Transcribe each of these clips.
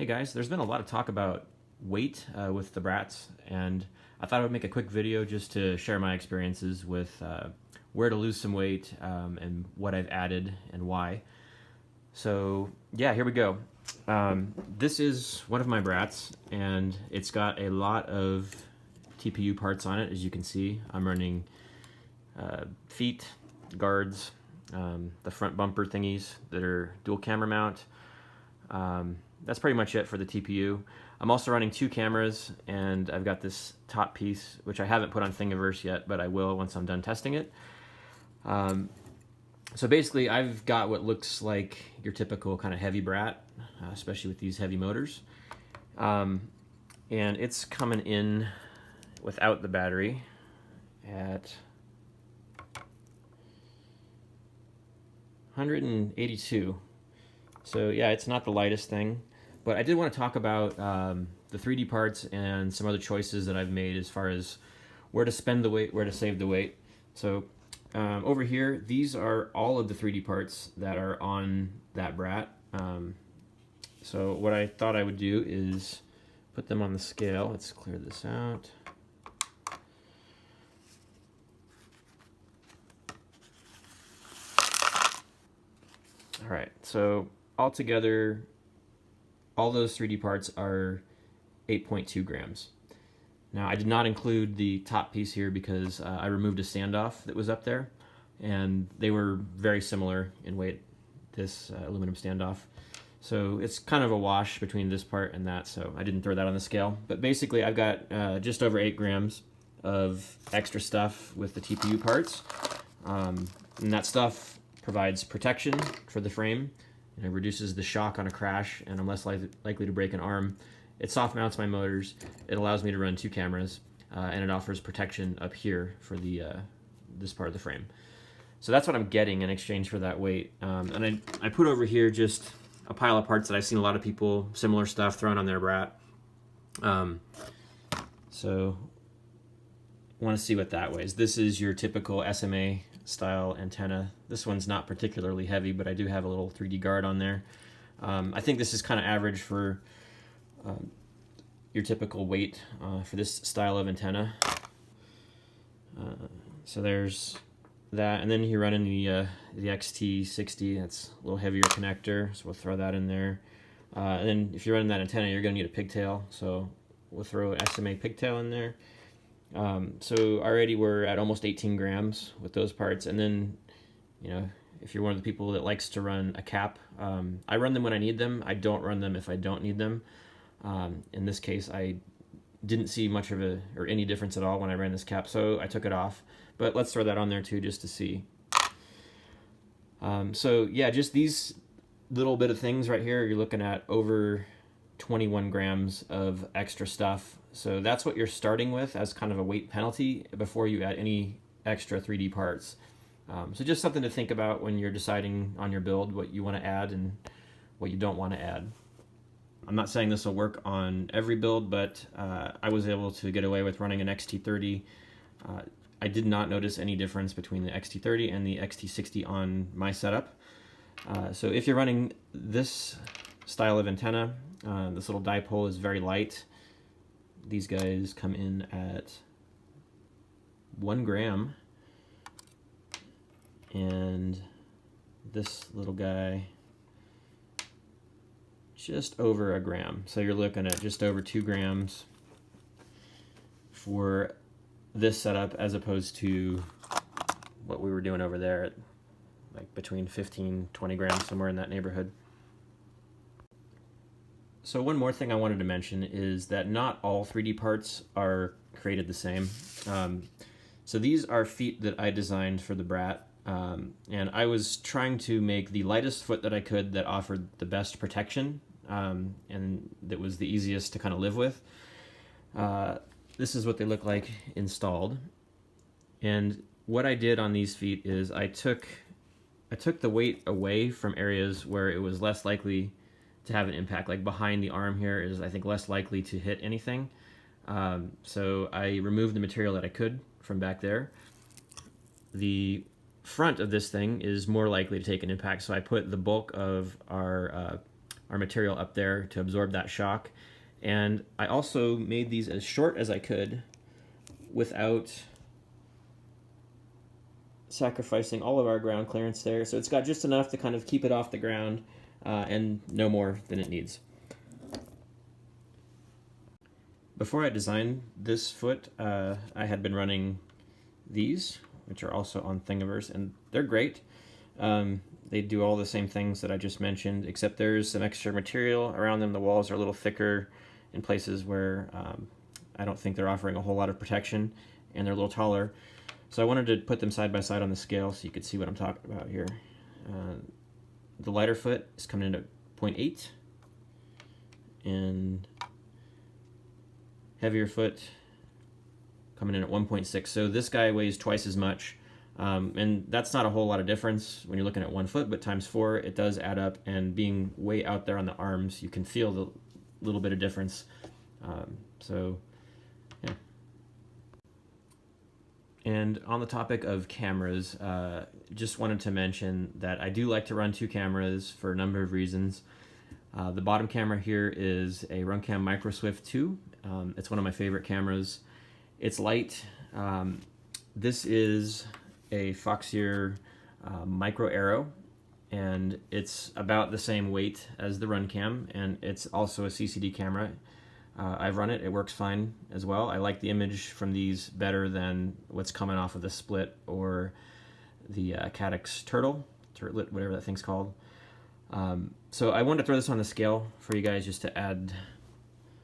Hey guys, there's been a lot of talk about weight with the Brats, and I thought I would make a quick video just to share my experiences with where to lose some weight and what I've added and why. So yeah, here we go. This is one of my Brats, and it's got a lot of TPU parts on it. As you can see, I'm running feet, guards, the front bumper thingies that are dual camera mount. That's pretty much it for the TPU. I'm also running two cameras, and I've got this top piece, which I haven't put on Thingiverse yet, but I will once I'm done testing it. So basically, I've got what looks like your typical kind of heavy Brat, especially with these heavy motors. And it's coming in without the battery at 182. So yeah, it's not the lightest thing, but I did want to talk about the 3D parts and some other choices that I've made as far as where to spend the weight, where to save the weight. So over here, these are all of the 3D parts that are on that Brat. So what I thought I would do is put them on the scale. Let's clear this out. All right, so altogether, all those 3D parts are 8.2 grams. Now, I did not include the top piece here because I removed a standoff that was up there, and they were very similar in weight, this aluminum standoff. So it's kind of a wash between this part and that, so I didn't throw that on the scale. But basically, I've got just over 8 grams of extra stuff with the TPU parts, and that stuff provides protection for the frame. It reduces the shock on a crash, and I'm less likely to break an arm. It soft mounts my motors. It allows me to run two cameras, and it offers protection up here for the this part of the frame. So that's what I'm getting in exchange for that weight. And I put over here just a pile of parts that I've seen a lot of people, similar stuff, thrown on their Brat. So want to see what that weighs. This is your typical SMA style antenna. This one's not particularly heavy, but I do have a little 3D guard on there. I think this is kind of average for your typical weight for this style of antenna. So there's that, and then you're running the XT60. That's a little heavier connector, so we'll throw that in there. And then if you're running that antenna, you're going to need a pigtail, so we'll throw an SMA pigtail in there. So already we're at almost 18 grams with those parts. And then, you know, if you're one of the people that likes to run a cap, I run them when I need them. I don't run them if I don't need them. In this case, I didn't see much of or any difference at all when I ran this cap, so I took it off. But let's throw that on there too, just to see. So yeah, just these little bit of things right here, you're looking at over 21 grams of extra stuff. So that's what you're starting with as kind of a weight penalty before you add any extra 3D parts. So just something to think about when you're deciding on your build what you want to add and what you don't want to add. I'm not saying this will work on every build, but I was able to get away with running an XT30. I did not notice any difference between the XT30 and the XT60 on my setup. So if you're running this style of antenna, this little dipole is very light. These guys come in at 1 gram, and this little guy just over 1 gram. So you're looking at just over 2 grams for this setup, as opposed to what we were doing over there at like between 15-20 grams, somewhere in that neighborhood. So one more thing I wanted to mention is that not all 3D parts are created the same. So these are feet that I designed for the Brat, and I was trying to make the lightest foot that I could that offered the best protection, and that was the easiest to kind of live with. This is what they look like installed. And what I did on these feet is I took the weight away from areas where it was less likely to have an impact. Like behind the arm here is, I think, less likely to hit anything. So I removed the material that I could from back there. The front of this thing is more likely to take an impact, so I put the bulk of our our material up there to absorb that shock. And I also made these as short as I could without sacrificing all of our ground clearance there. So it's got just enough to kind of keep it off the ground and no more than it needs. Before I designed this foot, I had been running these, which are also on Thingiverse, and they're great. They do all the same things that I just mentioned, except there's some extra material around them. The walls are a little thicker in places where I don't think they're offering a whole lot of protection, and they're a little taller. So I wanted to put them side by side on the scale so you could see what I'm talking about here. The lighter foot is coming in at 0.8, and heavier foot coming in at 1.6. So this guy weighs twice as much, and that's not a whole lot of difference when you're looking at 1 foot, but times 4 it does add up, and being way out there on the arms, you can feel the little bit of difference. So yeah. And on the topic of cameras, just wanted to mention that I do like to run 2 cameras for a number of reasons. The bottom camera here is a Runcam Micro Swift 2. It's one of my favorite cameras. It's light. This is a Foxier Micro Arrow, and it's about the same weight as the Runcam, and it's also a CCD camera. I've run it, it works fine as well. I like the image from these better than what's coming off of the Split or the Caddx Turtlet, whatever that thing's called. So I wanted to throw this on the scale for you guys just to add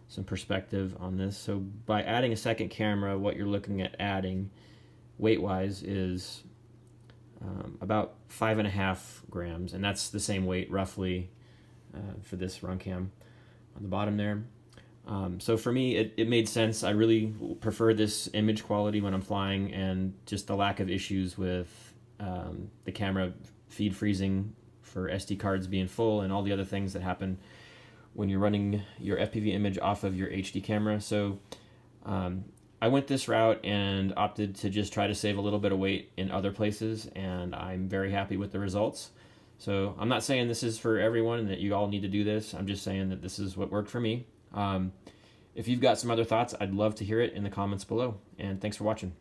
some perspective on this. So by adding a second camera, what you're looking at adding weight-wise is about 5.5 grams, and that's the same weight roughly for this Runcam on the bottom there. So for me, it made sense. I really prefer this image quality when I'm flying, and just the lack of issues with the camera feed freezing for SD cards being full and all the other things that happen when you're running your FPV image off of your HD camera. So I went this route and opted to just try to save a little bit of weight in other places, and I'm very happy with the results. So I'm not saying this is for everyone and that you all need to do this. I'm just saying that this is what worked for me. If you've got some other thoughts, I'd love to hear it in the comments below, and thanks for watching.